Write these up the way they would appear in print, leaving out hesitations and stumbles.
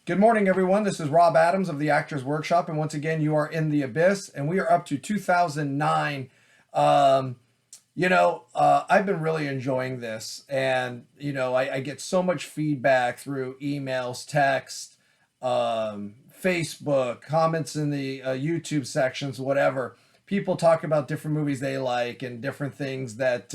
Good morning, everyone. This is Rob Adams of the Actors Workshop, and once again, you are in the abyss, and we are up to 2009. Um, I've been really enjoying this, and I get so much feedback through emails, text, Facebook, comments in the YouTube sections, whatever. People talk about different movies they like and different things that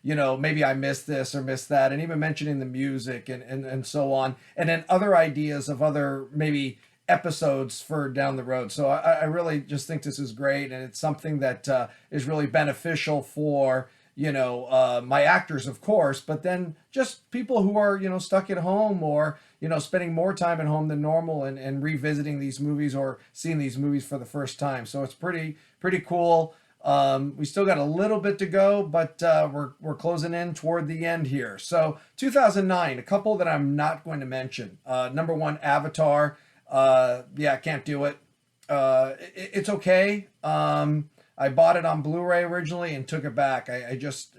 maybe I missed this or missed that, and even mentioning the music and so on, and then other ideas of other maybe episodes for down the road. So I really just think this is great, and it's something that is really beneficial for my actors, of course, but then just people who are stuck at home or spending more time at home than normal and revisiting these movies or seeing these movies for the first time. So it's pretty cool. We still got a little bit to go, but we're closing in toward the end here. So 2009, a couple that I'm not going to mention. Number one, Avatar. Yeah, can't do it. It's okay. I bought it on Blu-ray originally and took it back. I just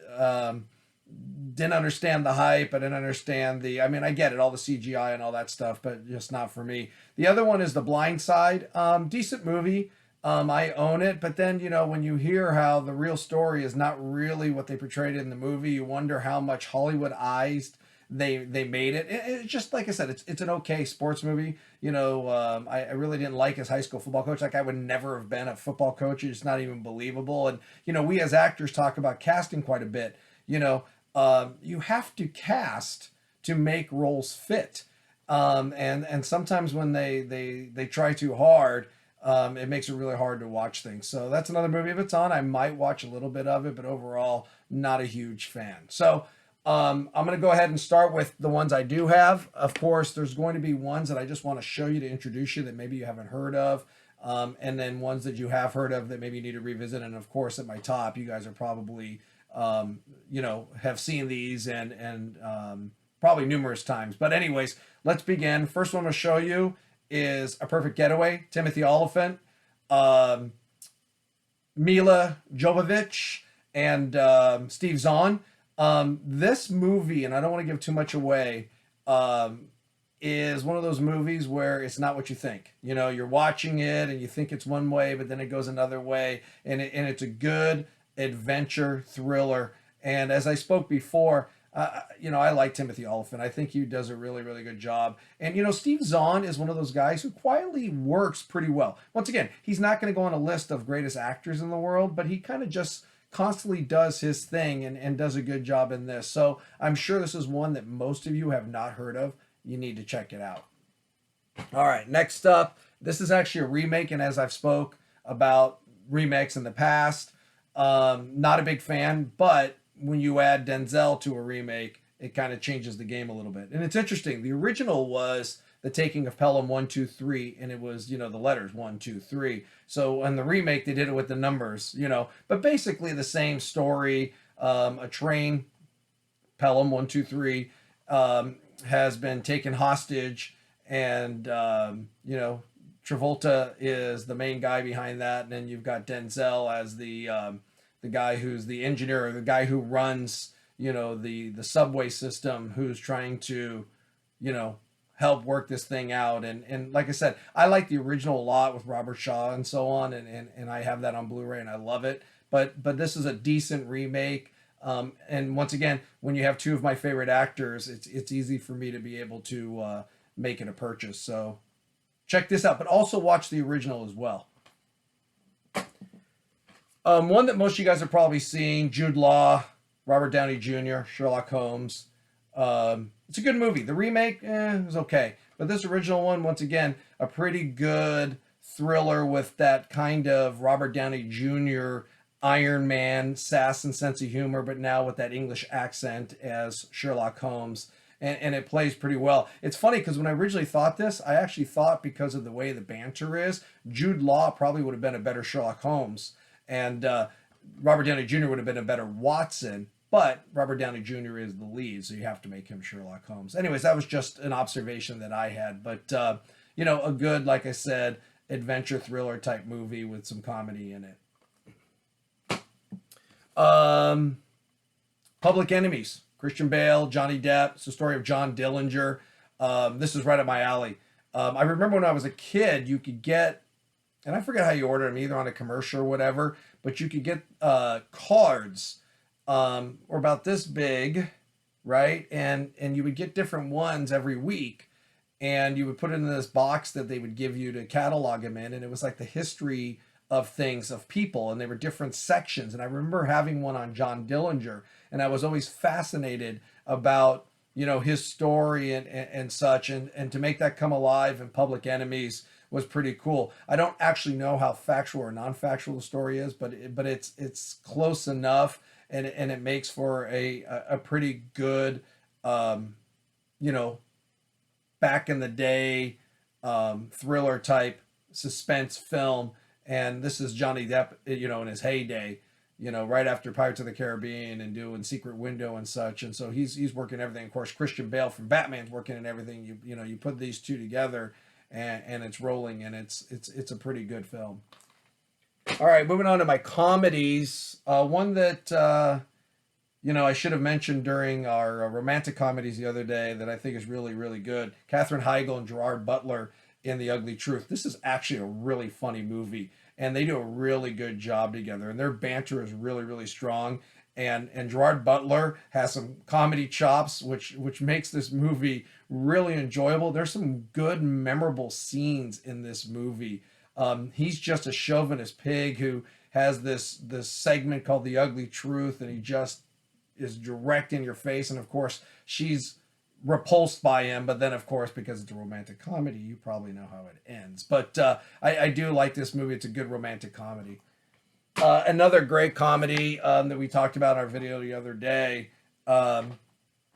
didn't understand the hype. I didn't understand I mean, I get it, all the CGI and all that stuff, but just not for me. The other one is The Blind Side. Decent movie. I own it, but then when you hear how the real story is not really what they portrayed in the movie, you wonder how much Hollywoodized they made it. It's just like I said, it's an okay sports movie. I really didn't like his high school football coach. Like I would never have been a football coach. It's not even believable. And we as actors talk about casting quite a bit. You have to cast to make roles fit, and sometimes when they try too hard. It makes it really hard to watch things. So that's another movie. If it's on, I might watch a little bit of it, but overall, not a huge fan. So I'm going to go ahead and start with the ones I do have. Of course, there's going to be ones that I just want to show you to introduce you that maybe you haven't heard of. And then ones that you have heard of that maybe you need to revisit. And of course, at my top, you guys are probably, have seen these and probably numerous times. But anyways, let's begin. First one I'm going to show you is A Perfect Getaway, Timothy Olyphant, Mila Jovovich, and Steve Zahn. This movie, and I don't want to give too much away, is one of those movies where it's not what you think. You're watching it and you think it's one way, but then it goes another way, and it's a good adventure thriller. And as I spoke before, I like Timothy Olyphant. I think he does a really, really good job. And, Steve Zahn is one of those guys who quietly works pretty well. Once again, he's not going to go on a list of greatest actors in the world, but he kind of just constantly does his thing and does a good job in this. So I'm sure this is one that most of you have not heard of. You need to check it out. All right, next up, this is actually a remake. And as I've spoke about remakes in the past, not a big fan, but when you add Denzel to a remake, it kind of changes the game a little bit. And it's interesting. The original was The Taking of Pelham 123, and it was, the letters 123. So in the remake, they did it with the numbers, but basically the same story. A train, Pelham 123, has been taken hostage, and, Travolta is the main guy behind that. And then you've got Denzel as the guy who's the engineer, or the guy who runs, the subway system, who's trying to, help work this thing out. And like I said, I like the original a lot with Robert Shaw and so on, and I have that on Blu-ray and I love it. But this is a decent remake. And once again, when you have two of my favorite actors, it's easy for me to be able to make it a purchase. So check this out, but also watch the original as well. One that most of you guys are probably seeing, Jude Law, Robert Downey Jr., Sherlock Holmes. It's a good movie. The remake, was okay. But this original one, once again, a pretty good thriller with that kind of Robert Downey Jr. Iron Man sass and sense of humor, but now with that English accent as Sherlock Holmes. And it plays pretty well. It's funny because when I originally thought this, I actually thought because of the way the banter is, Jude Law probably would have been a better Sherlock Holmes. And Robert Downey Jr. would have been a better Watson, but Robert Downey Jr. is the lead, so you have to make him Sherlock Holmes. Anyways, that was just an observation that I had. But, a good, like I said, adventure thriller type movie with some comedy in it. Public Enemies. Christian Bale, Johnny Depp. It's the story of John Dillinger. This is right up my alley. I remember when I was a kid, you could get, and I forget how you order them, either on a commercial or whatever, but you could get cards, or about this big, right? And you would get different ones every week, and you would put it in this box that they would give you to catalog them in, and it was like the history of things, of people, and they were different sections. And I remember having one on John Dillinger, and I was always fascinated about, his story and such, and to make that come alive in Public Enemies was pretty cool. I don't actually know how factual or non-factual the story is, but it's close enough, and it makes for a pretty good, you know back in the day, thriller type suspense film. And this is Johnny Depp, in his heyday, right after Pirates of the Caribbean and doing Secret Window and such. And so he's working everything. Of course, Christian Bale from Batman's working in everything. You put these two together, and it's rolling, and it's a pretty good film. All right, moving on to my comedies. One that I should have mentioned during our romantic comedies the other day that I think is really, really good. Katherine Heigl and Gerard Butler in The Ugly Truth. This is actually a really funny movie, and they do a really good job together, and their banter is really, really strong. And Gerard Butler has some comedy chops, which makes this movie really enjoyable. There's some good, memorable scenes in this movie. He's just a chauvinist pig who has this segment called The Ugly Truth, and he just is direct in your face. And of course, she's repulsed by him, but then of course, because it's a romantic comedy, you probably know how it ends. But I do like this movie. It's a good romantic comedy. Another great comedy that we talked about in our video the other day,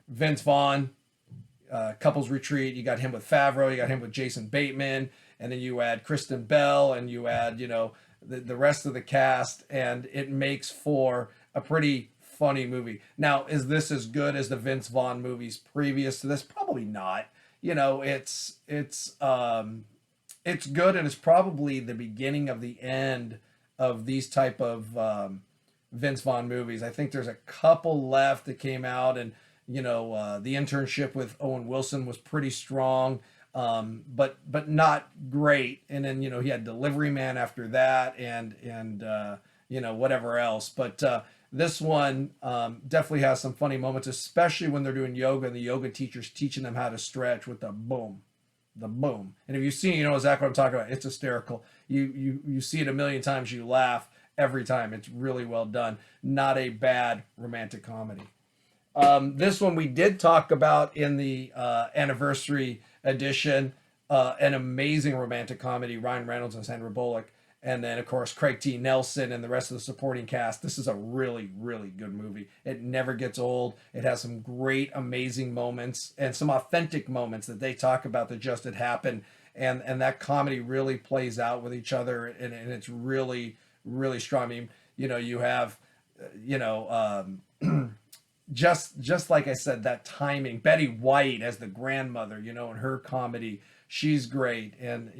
Vince Vaughn, Couples Retreat. You got him with Favreau, you got him with Jason Bateman, and then you add Kristen Bell, and you add the rest of the cast, and it makes for a pretty funny movie. Now, is this as good as the Vince Vaughn movies previous to this? Probably not. It's good, and it's probably the beginning of the end of these type of Vince Vaughn movies. I think there's a couple left that came out, and The Internship with Owen Wilson was pretty strong, but not great. And then he had Delivery Man after that, and whatever else. But this one definitely has some funny moments, especially when they're doing yoga and the yoga teacher's teaching them how to stretch with the boom. And if you've seen, you know exactly what I'm talking about. It's hysterical. You see it a million times, you laugh every time. It's really well done. Not a bad romantic comedy. This one we did talk about in the anniversary edition. An amazing romantic comedy. Ryan Reynolds and Sandra Bullock. And then, of course, Craig T. Nelson and the rest of the supporting cast. This is a really, really good movie. It never gets old. It has some great, amazing moments and some authentic moments that they talk about that just had happened. And that comedy really plays out with each other, and it's really, really strong. I mean, you have, just like I said, that timing. Betty White as the grandmother, in her comedy, she's great. And,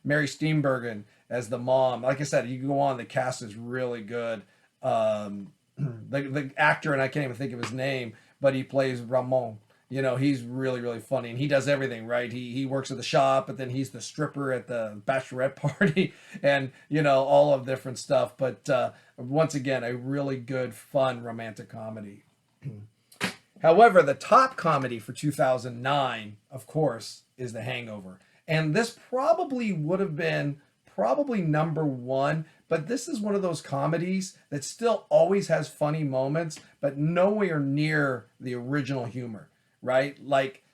Mary Steenburgen as the mom. Like I said, you can go on. The cast is really good. The actor, and I can't even think of his name, but he plays Ramon. He's really, really funny, and he does everything right. He works at the shop, but then he's the stripper at the bachelorette party, and all of different stuff. But once again, a really good, fun romantic comedy. However, the top comedy for 2009, of course, is The Hangover. And this probably would have been number one, but this is one of those comedies that still always has funny moments, but nowhere near the original humor, right? Like,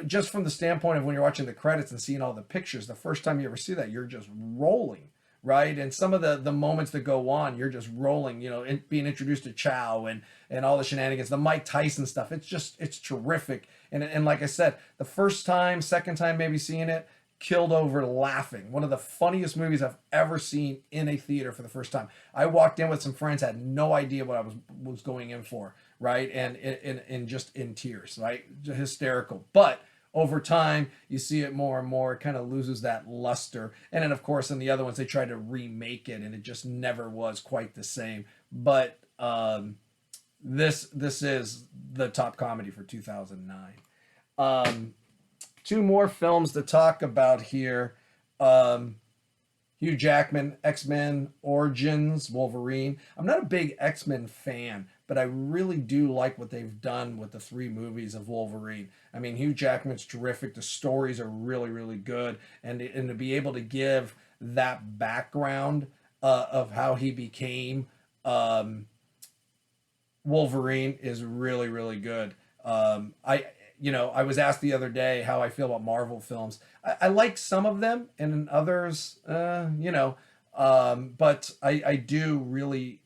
just from the standpoint of when you're watching the credits and seeing all the pictures, the first time you ever see that, you're just rolling, right? And some of the moments that go on, you're just rolling, being introduced to Chow and all the shenanigans, the Mike Tyson stuff. It's terrific. And like I said, the first time, second time maybe seeing it, killed over laughing. One of the funniest movies I've ever seen in a theater for the first time. I walked in with some friends, had no idea what I was going in for, right? And just in tears, right? Hysterical. But over time, you see it more and more. It kind of loses that luster. And then, of course, in the other ones, they tried to remake it, and it just never was quite the same. But this is the top comedy for 2009. two more films to talk about here. Um, Hugh Jackman, X-Men Origins, Wolverine. I'm not a big X-Men fan, but I really do like what they've done with the three movies of Wolverine. I mean, Hugh Jackman's terrific. The stories are really, really good. And to be able to give that background of how he became um, Wolverine is really, really good. I was asked the other day how I feel about Marvel films. I like some of them, and in others, but I do really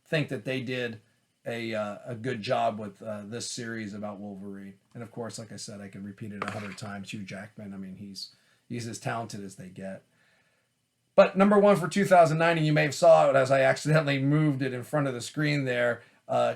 think that they did a good job with this series about Wolverine. And of course, like I said, I can repeat it 100 times. Hugh Jackman. I mean, he's as talented as they get. But number one for 2009, and you may have saw it as I accidentally moved it in front of the screen there.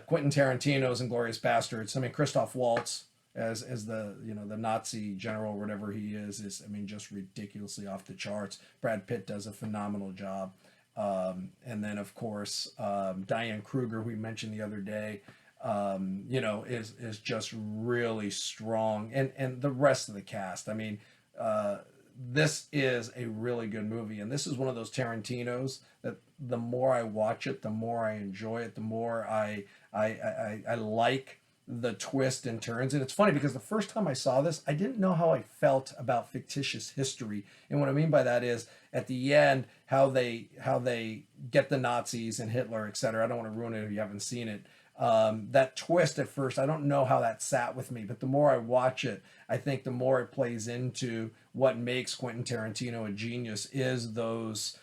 Quentin Tarantino's Inglorious Basterds. I mean, Christoph Waltz as the Nazi general or whatever he is I mean, just ridiculously off the charts. Brad Pitt does a phenomenal job. And then of course Diane Kruger, who we mentioned the other day, is just really strong, and the rest of the cast. I mean, this is a really good movie, and this is one of those Tarantinos that the more I watch it, the more I enjoy it, the more I like the twists and turns. And it's funny because the first time I saw this, I didn't know how I felt about fictitious history. And what I mean by that is at the end, how they get the Nazis and Hitler, etc. I don't want to ruin it if you haven't seen it. That twist at first, I don't know how that sat with me, but the more I watch it, I think the more it plays into what makes Quentin Tarantino a genius is those,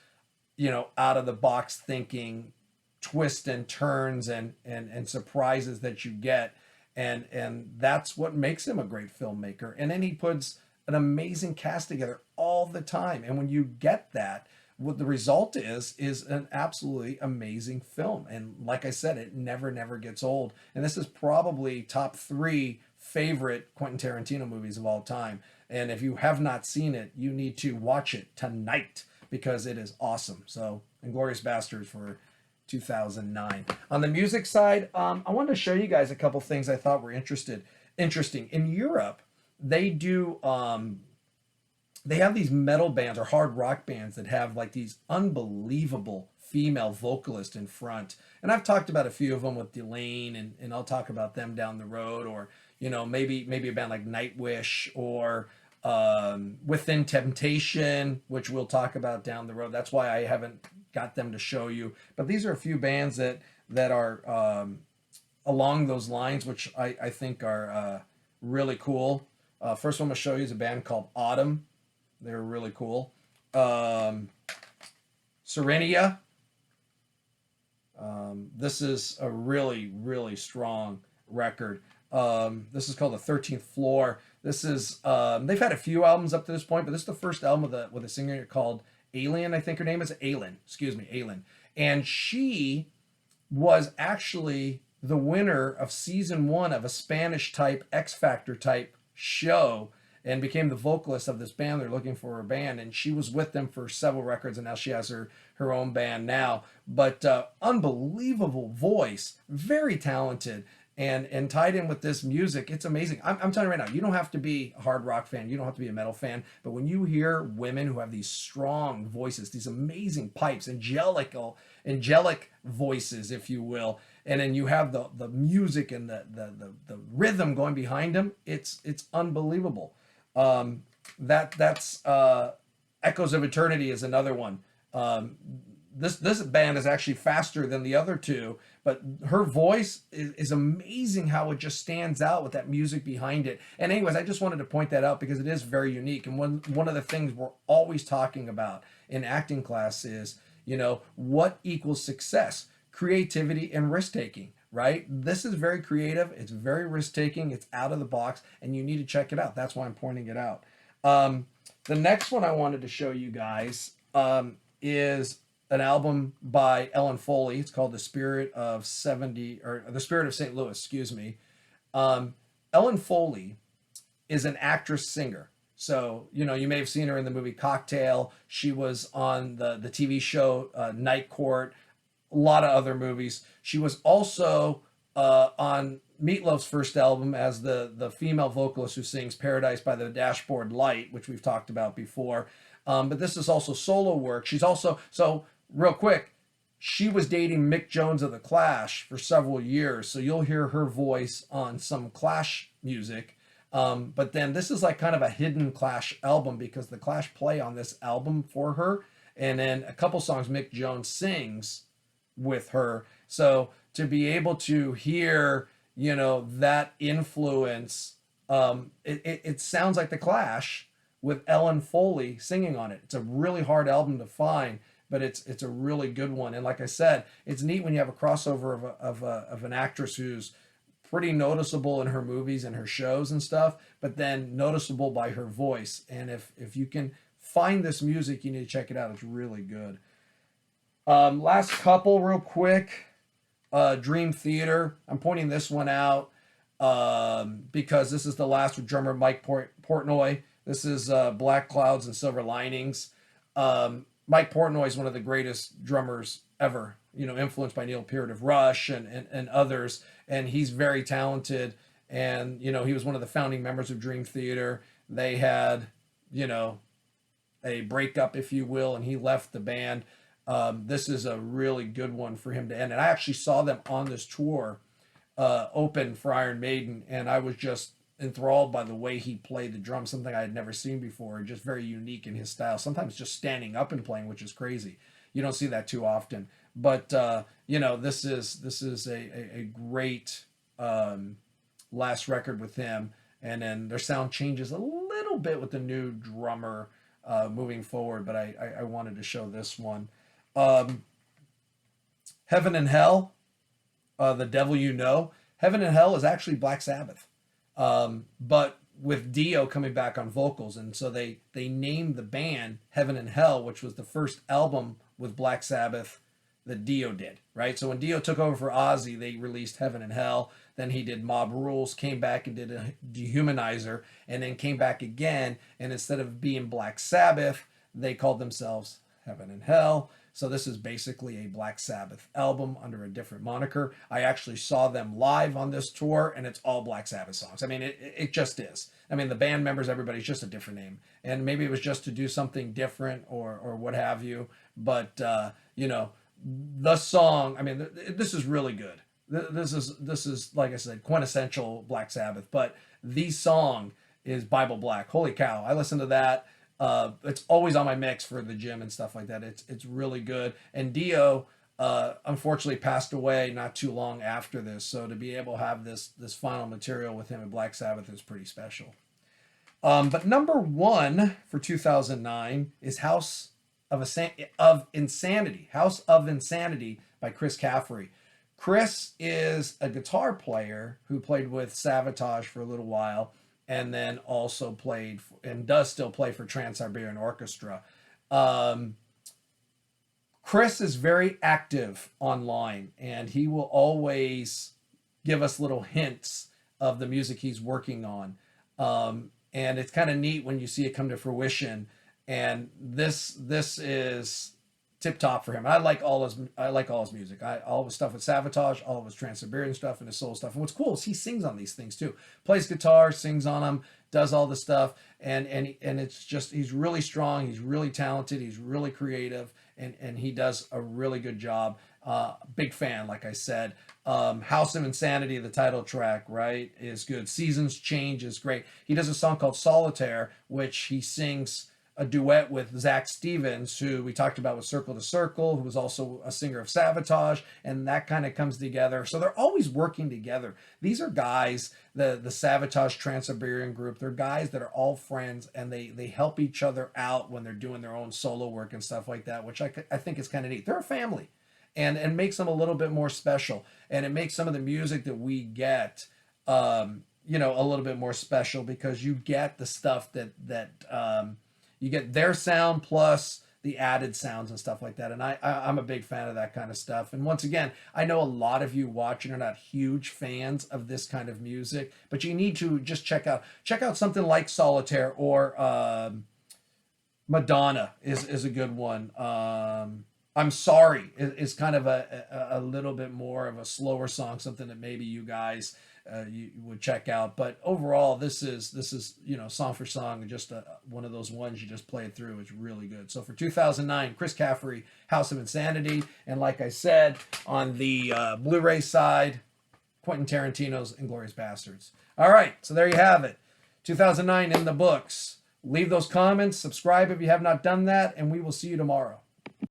out of the box thinking, twists and turns and surprises that you get. And that's what makes him a great filmmaker. And then he puts an amazing cast together all the time. And when you get that, what the result is an absolutely amazing film. And like I said, it never gets old. And this is probably top 3 favorite Quentin Tarantino movies of all time. And if you have not seen it, you need to watch it tonight because it is awesome. So Inglorious Basterds for 2009. On the music side, I wanted to show you guys a couple things I thought were interesting. In Europe, they do they have these metal bands or hard rock bands that have like these unbelievable female vocalists in front. And I've talked about a few of them with Delane, and I'll talk about them down the road, or maybe a band like Nightwish, or Within Temptation, which we'll talk about down the road. That's why I haven't got them to show you. But these are a few bands that are along those lines, which I think are really cool. First one I'm going to show you is a band called Autumn. They're really cool. Serenia. This is a really strong record. This is called The 13th Floor. This is they've had a few albums up to this point, but this is the first album with a singer called Alien. I think her name is Aylin. Excuse me, Aylin. And she was actually the winner of season 1 of a Spanish type X Factor type show, and became the vocalist of this band. They're looking for a band, and she was with them for several records, and now she has her own band now. But unbelievable voice, very talented, and tied in with this music, it's amazing. I'm telling you right now, you don't have to be a hard rock fan, you don't have to be a metal fan, but when you hear women who have these strong voices, these amazing pipes, angelic voices, if you will, and then you have the music and the rhythm going behind them, it's unbelievable. That's Echoes of Eternity is another one. This band is actually faster than the other two, but her voice is amazing how it just stands out with that music behind it. And anyways, I just wanted to point that out because it is very unique. And one of the things we're always talking about in acting class is, what equals success? Creativity and risk-taking, right? This is very creative. It's very risk-taking. It's out of the box, and you need to check it out. That's why I'm pointing it out. The next one I wanted to show you guys is an album by Ellen Foley. It's called The Spirit of St. Louis, excuse me. Ellen Foley is an actress singer. So, you may have seen her in the movie Cocktail. She was on the TV show Night Court, a lot of other movies. She was also on Meatloaf's first album as the female vocalist who sings Paradise by the Dashboard Light, which we've talked about before. But this is also solo work. She's also, so real quick, she was dating Mick Jones of the Clash for several years. So you'll hear her voice on some Clash music. But then this is like kind of a hidden Clash album because the Clash play on this album for her. And then a couple songs Mick Jones sings with her. So to be able to hear, that influence, it sounds like the Clash with Ellen Foley singing on it. It's a really hard album to find, but it's a really good one. And like I said, it's neat when you have a crossover of an actress who's pretty noticeable in her movies and her shows and stuff, but then noticeable by her voice. And if you can find this music, you need to check it out. It's really good. Last couple real quick. Dream Theater. I'm pointing this one out because this is the last with drummer Mike Portnoy. This is Black Clouds and Silver Linings. Mike Portnoy is one of the greatest drummers ever, influenced by Neil Peart of Rush and others. And he's very talented. And, he was one of the founding members of Dream Theater. They had, a breakup, if you will, and he left the band. This is a really good one for him to end. And I actually saw them on this tour open for Iron Maiden, and I was just enthralled by the way he played the drums, something I had never seen before, just very unique in his style. Sometimes just standing up and playing, which is crazy. You don't see that too often. But, this is a great last record with him. And then their sound changes a little bit with the new drummer moving forward, but I wanted to show this one. Heaven and Hell, The Devil You Know. Heaven and Hell is actually Black Sabbath, but with Dio coming back on vocals. And so they named the band Heaven and Hell, which was the first album with Black Sabbath that Dio did, right? So when Dio took over for Ozzy, they released Heaven and Hell. Then he did Mob Rules, came back and did a Dehumanizer, and then came back again. And instead of being Black Sabbath, they called themselves Heaven and Hell. So this is basically a Black Sabbath album under a different moniker. I actually saw them live on this tour, and it's all Black Sabbath songs. I mean, it just is. I mean, the band members, everybody's just a different name. And maybe it was just to do something different or what have you. But, the song, I mean, this is really good. This is, like I said, quintessential Black Sabbath. But the song is Bible Black. Holy cow. I listen to that. It's always on my mix for the gym and stuff like that. It's really good. And Dio, unfortunately passed away not too long after this. So to be able to have this final material with him in Black Sabbath is pretty special. But number one for 2009 is House of Insanity. House of Insanity by Chris Caffery. Chris is a guitar player who played with Savatage for a little while, and then also played and does still play for Trans-Siberian Orchestra. Chris is very active online, and he will always give us little hints of the music he's working on. And it's kind of neat when you see it come to fruition. And this is tip top for him. I like all his music. All his stuff with Savatage, all of his Trans-Siberian stuff, and his soul stuff. And what's cool is he sings on these things too. Plays guitar, sings on them, does all the stuff, and it's just, he's really strong. He's really talented. He's really creative, and he does a really good job. Big fan, like I said. House of Insanity, the title track, right, is good. Seasons Change is great. He does a song called Solitaire, which he sings a duet with Zach Stevens, who we talked about with Circle to Circle, who was also a singer of Savatage, and that kind of comes together. So they're always working together. These are guys, the Savatage Trans-Siberian group, they're guys that are all friends, and they help each other out when they're doing their own solo work and stuff like that, which I think is kind of neat. They're a family, and makes them a little bit more special, and it makes some of the music that we get a little bit more special, because you get the stuff that you get their sound plus the added sounds and stuff like that. And I'm a big fan of that kind of stuff. And once again, I know a lot of you watching are not huge fans of this kind of music, but you need to just check out something like Solitaire, or Madonna is a good one. I'm Sorry is kind of a little bit more of a slower song, something that maybe you guys you would check out. But overall, this is song for song, just one of those ones you just play it through. It's really good. So for 2009, Chris Caffery, House of Insanity, and like I said, on the Blu-ray side, Quentin Tarantino's Inglorious Basterds. All right, so there you have it. 2009 in the books. Leave those comments, subscribe if you have not done that, and we will see you tomorrow.